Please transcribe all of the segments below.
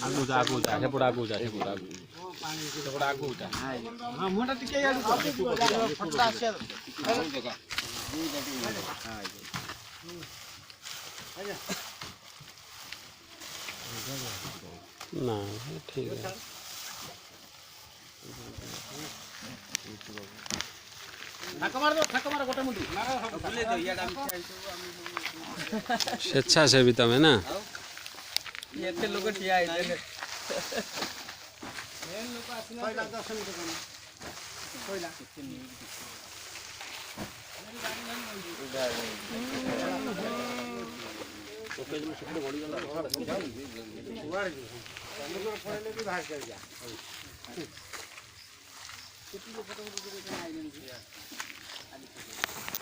आगु जा सेपट आगु जा सेपट आगु जा हां मोटा टिके आडू फटला आसे ना ठीक है स्वेच्छासेवी तमें ना एते लोग ठिया आइले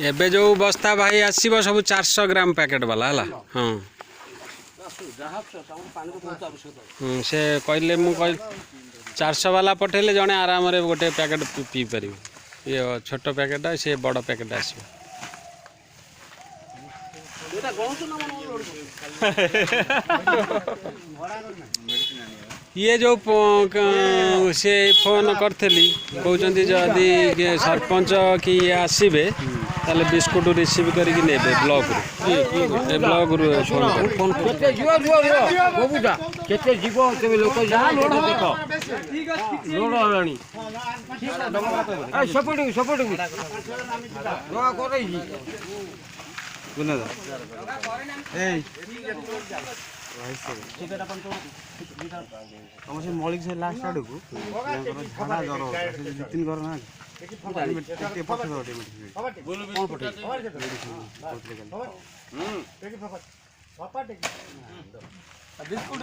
एबे जो बस्ता भाई आसब सब 400 ग्राम पैकेट वाला है हाँ से कहले मु 400 वाला पठेले जने आराम रे गोटे पैकेट पी पार ये छोट पैकेट से बड़ पैकेट आसो ये जो से फोन करी कहते जदि सरपंच कि ये आसबे ताले बिस्कुट रिसीव करके नेबे ब्लॉक ब्लॉक फोन केते जीवो केबे लोक जा लोड देखो लोड हलानी ए सपोर्ट रोआ करई कोना दा ए हम से मौलिक से लास्ट आडू को झाड़ा जर 2-3 घर ना टे पछ दे बोल कोन पठे बिस्कुट